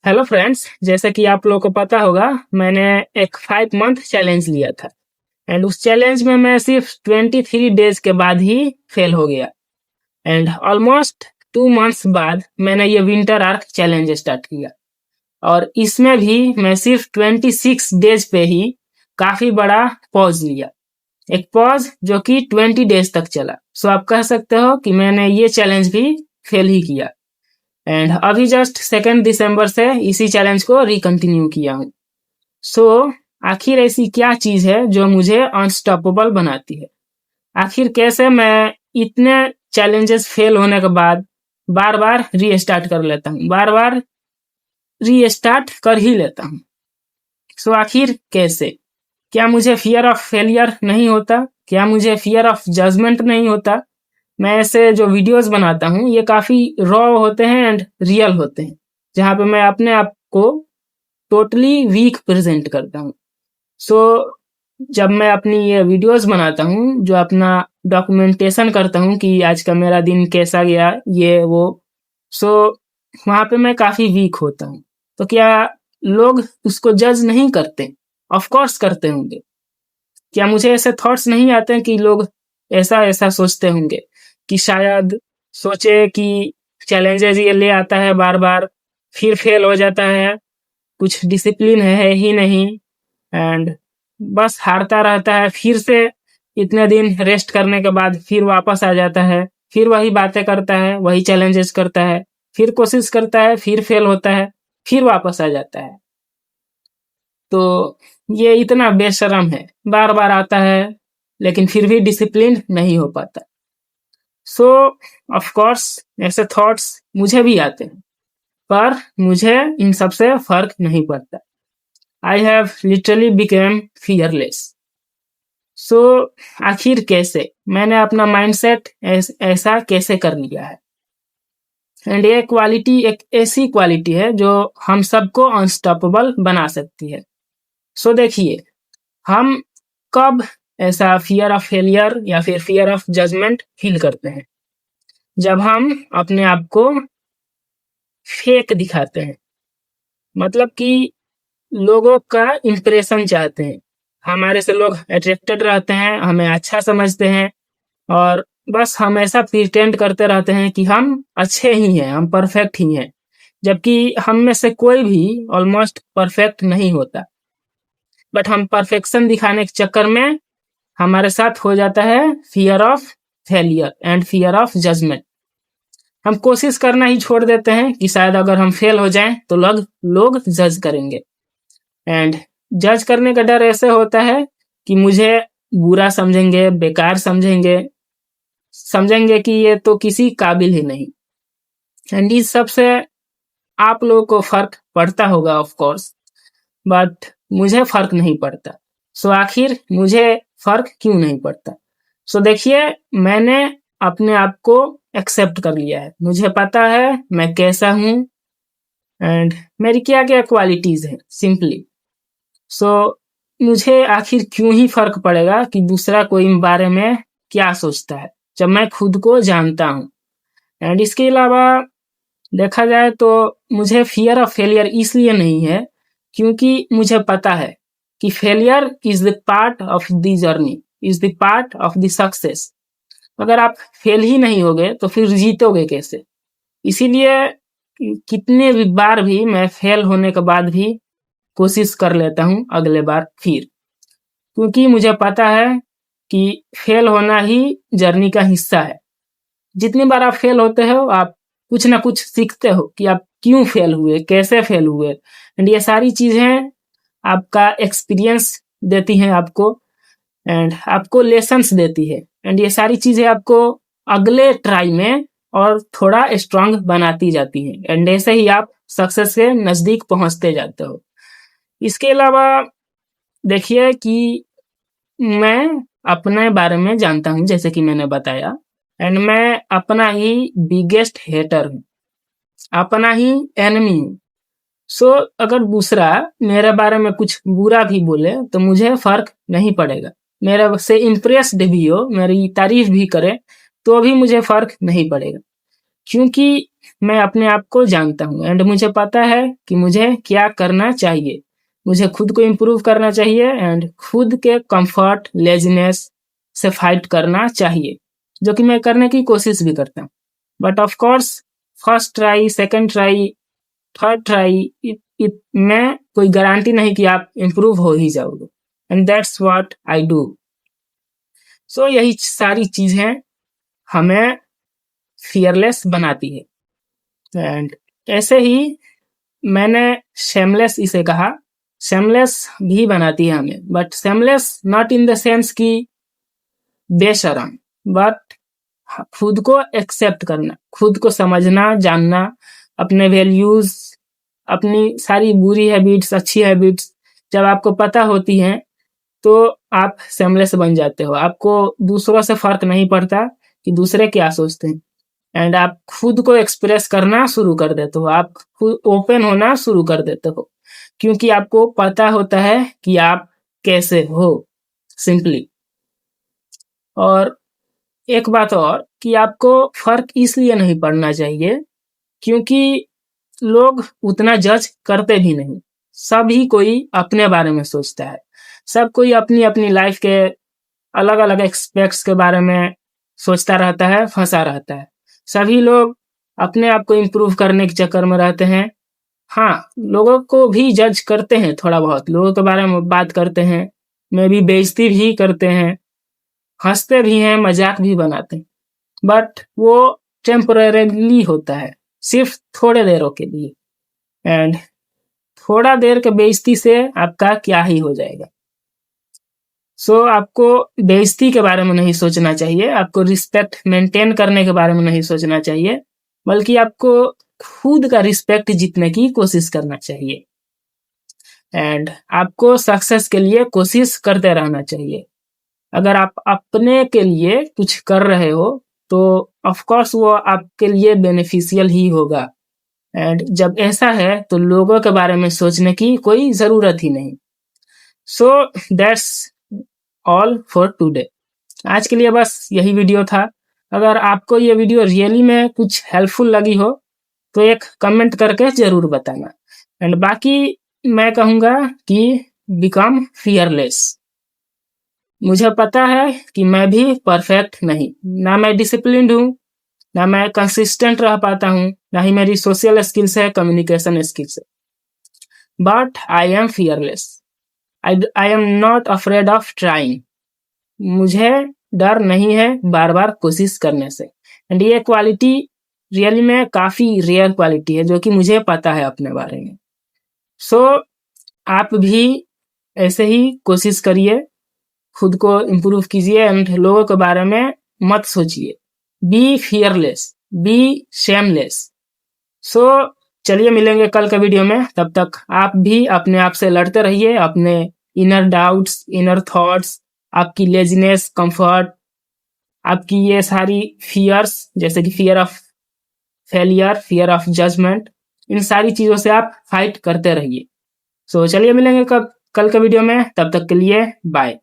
Hello friends, जैसे कि आप लोगों को पता होगा, मैंने एक 5 मंथ चैलेंज लिया था। एंड उस चैलेंज में मैं सिर्फ 23 डेज के बाद ही फेल हो गया। एंड ऑलमोस्ट 2 मंथ्स बाद मैंने ये विंटर आर्क चैलेंज स्टार्ट किया, और इसमें भी मैं सिर्फ 26 डेज पे ही काफी बड़ा पॉज लिया। एक पॉज जो कि 20 डेज तक चला। सो आप कह सकते हो कि मैंने ये चैलेंज भी फेल ही किया। एंड अभी जस्ट 2 दिसंबर से इसी चैलेंज को रिकंटिन्यू किया हूँ। सो आखिर ऐसी क्या चीज है जो मुझे अनस्टॉपेबल बनाती है? आखिर कैसे मैं इतने चैलेंजेस फेल होने के बाद बार बार रीस्टार्ट कर लेता हूँ, बार बार रीस्टार्ट कर ही लेता हूँ? सो आखिर कैसे? क्या मुझे फियर ऑफ फेलियर नहीं होता? क्या मुझे फियर ऑफ जजमेंट नहीं होता? मैं ऐसे जो वीडियोस बनाता हूँ ये काफी रॉ होते हैं एंड रियल होते हैं, जहाँ पे मैं अपने आप को टोटली वीक प्रेजेंट करता हूँ। सो जब मैं अपनी ये वीडियोस बनाता हूँ, जो अपना डॉक्यूमेंटेशन करता हूँ कि आज का मेरा दिन कैसा गया, ये वो, सो वहाँ पे मैं काफी वीक होता हूँ। तो क्या लोग उसको जज नहीं करते? ऑफ कोर्स करते होंगे। क्या मुझे ऐसे थॉट्स नहीं आते हैं कि लोग ऐसा ऐसा सोचते होंगे कि शायद सोचे कि चैलेंजेस ये ले आता है बार बार, फिर फेल हो जाता है, कुछ डिसिप्लिन है ही नहीं, एंड बस हारता रहता है, फिर से इतने दिन रेस्ट करने के बाद फिर वापस आ जाता है, फिर वही बातें करता है, वही चैलेंजेस करता है, फिर कोशिश करता है, फिर फेल होता है, फिर वापस आ जाता है। तो ये इतना बेशरम है, बार बार आता है लेकिन फिर भी डिसिप्लिन नहीं हो पाता। सो ऑफ कोर्स ऐसे थॉट्स मुझे भी आते हैं, पर मुझे इन सब से फर्क नहीं पड़ता। I have literally become fearless. So आखिर कैसे मैंने अपना माइंडसेट ऐसा कैसे कर लिया है? एंड ये क्वालिटी एक ऐसी क्वालिटी है जो हम सबको अनस्टॉपेबल बना सकती है। सो देखिए, हम कब ऐसा फियर ऑफ फेलियर या फिर फियर ऑफ जजमेंट फील करते हैं? जब हम अपने आप को फेक दिखाते हैं, मतलब कि लोगों का इंप्रेशन चाहते हैं, हमारे से लोग अट्रैक्टेड रहते हैं, हमें अच्छा समझते हैं, और बस हम ऐसा प्रिटेंड करते रहते हैं कि हम अच्छे ही हैं, हम परफेक्ट ही हैं, जबकि हम में से कोई भी ऑलमोस्ट परफेक्ट नहीं होता। बट हम परफेक्शन दिखाने के चक्कर में हमारे साथ हो जाता है fear of failure and fear of judgment. हम कोशिश करना ही छोड़ देते हैं कि शायद अगर हम फेल हो जाएं तो लोग जज करेंगे। एंड जज करने का डर ऐसे होता है कि मुझे बुरा समझेंगे, बेकार समझेंगे, समझेंगे कि ये तो किसी काबिल ही नहीं। एंड इस सब से आप लोगों को फर्क पड़ता होगा ऑफ कोर्स, बट मुझे फर्क नहीं पड़ता। सो आखिर मुझे फर्क क्यों नहीं पड़ता? सो देखिए, मैंने अपने आप को एक्सेप्ट कर लिया है। मुझे पता है मैं कैसा हूँ एंड मेरी क्या क्या क्वालिटीज हैं, सिंपली। सो मुझे आखिर क्यों ही फर्क पड़ेगा कि दूसरा कोई बारे में क्या सोचता है, जब मैं खुद को जानता हूँ। एंड इसके अलावा देखा जाए तो मुझे फियर ऑफ फेलियर इसलिए नहीं है क्योंकि मुझे पता है कि failure is the part of the journey, is the part of the success. अगर आप फेल ही नहीं होगे तो फिर जीतोगे कैसे? इसीलिए कितने भी बार भी मैं फेल होने के बाद भी कोशिश कर लेता हूँ अगले बार फिर, क्योंकि मुझे पता है कि फेल होना ही जर्नी का हिस्सा है। जितनी बार आप फेल होते हो, आप कुछ ना कुछ सीखते हो कि आप क्यों फेल हुए, कैसे फेल हुए, एंड ये सारी चीजें आपका एक्सपीरियंस देती हैं आपको, एंड आपको लेसन्स देती है, एंड ये सारी चीजें आपको अगले ट्राई में और थोड़ा स्ट्रांग बनाती जाती हैं, एंड ऐसे ही आप सक्सेस के नजदीक पहुंचते जाते हो। इसके अलावा देखिए कि मैं अपने बारे में जानता हूँ, जैसे कि मैंने बताया, एंड मैं अपना ही बिगेस्ट हेटर हूँ, अपना ही एनिमी हूँ। सो अगर दूसरा मेरे बारे में कुछ बुरा भी बोले तो मुझे फर्क नहीं पड़ेगा। मेरे से इम्प्रेस्ड भी हो, मेरी तारीफ भी करे, तो भी मुझे फर्क नहीं पड़ेगा, क्योंकि मैं अपने आप को जानता हूँ एंड मुझे पता है कि मुझे क्या करना चाहिए। मुझे खुद को इम्प्रूव करना चाहिए एंड खुद के कंफर्ट लेजीनेस से फाइट करना चाहिए, जो कि मैं करने की कोशिश भी करता हूँ। But of course first try, second try, third try में कोई गारंटी नहीं कि आप इम्प्रूव हो ही जाओगे। And that's what I do. So यही सारी चीजें हमें फियरलेस बनाती है। एंड ऐसे ही मैंने शेमलेस इसे कहा, शेमलेस भी बनाती है हमें, but shameless not in the sense कि बेशरम, बट खुद को एक्सेप्ट करना, खुद को समझना, जानना, अपने वैल्यूज, अपनी सारी बुरी हैबिट्स, अच्छी हैबिट्स जब आपको पता होती हैं तो आप सेमलेस बन जाते हो। आपको दूसरों से फर्क नहीं पड़ता कि दूसरे क्या सोचते हैं एंड आप खुद को एक्सप्रेस करना शुरू कर देते हो। आप खुद ओपन होना शुरू कर देते हो क्योंकि आपको पता होता है कि आप कैसे हो, सिंपली। और एक बात और कि आपको फर्क इसलिए नहीं पड़ना चाहिए क्योंकि लोग उतना जज करते भी नहीं। सभी कोई अपने बारे में सोचता है, सब कोई अपनी अपनी लाइफ के अलग अलग एक्सपेक्ट्स के बारे में सोचता रहता है, फंसा रहता है। सभी लोग अपने आप को इम्प्रूव करने के चक्कर में रहते हैं। हाँ, लोगों को भी जज करते हैं, थोड़ा बहुत लोगों के बारे में बात करते हैं, में भी बेइज्जती भी करते हैं, हंसते भी हैं, मजाक भी बनाते हैं, बट वो टेम्परेरीली होता है, सिर्फ थोड़े देरों के लिए। एंड थोड़ा देर के बेइज्जती से आपका क्या ही हो जाएगा। सो आपको बेइज्जती के बारे में नहीं सोचना चाहिए, आपको रिस्पेक्ट मेंटेन करने के बारे में नहीं सोचना चाहिए, बल्कि आपको खुद का रिस्पेक्ट जीतने की कोशिश करना चाहिए। एंड आपको सक्सेस के लिए कोशिश करते रहना चाहिए। अगर आप अपने के लिए कुछ कर रहे हो तो ऑफ कोर्स वो आपके लिए बेनिफिशियल ही होगा। एंड जब ऐसा है तो लोगों के बारे में सोचने की कोई जरूरत ही नहीं। So that's all for today. आज के लिए बस यही वीडियो था। अगर आपको ये वीडियो रियली में कुछ हेल्पफुल लगी हो तो एक कमेंट करके जरूर बताना। एंड बाकी मैं कहूँगा कि बिकम फियरलेस। मुझे पता है कि मैं भी परफेक्ट नहीं, ना मैं डिसिप्लिन्ड हूँ, ना मैं कंसिस्टेंट रह पाता हूँ, ना ही मेरी सोशल स्किल्स है, कम्युनिकेशन स्किल्स है, but I am fearless. I am not afraid of trying. मुझे डर नहीं है बार बार कोशिश करने से। एंड ये क्वालिटी रियली में काफ़ी रेयर क्वालिटी है जो कि मुझे पता है अपने बारे में। सो आप भी ऐसे ही कोशिश करिए, खुद को इम्प्रूव कीजिए एंड लोगों के बारे में मत सोचिए। Be fearless, be shameless. So चलिए मिलेंगे कल के वीडियो में। तब तक आप भी अपने आप से लड़ते रहिए, अपने इनर डाउट्स, इनर थॉट्स, आपकी लेजीनेस, कंफर्ट, आपकी ये सारी फियर्स जैसे कि fear of failure, fear of judgement, इन सारी चीज़ों से आप फाइट करते रहिए। सो चलिए मिलेंगे कल के वीडियो में। तब तक के लिए बाय।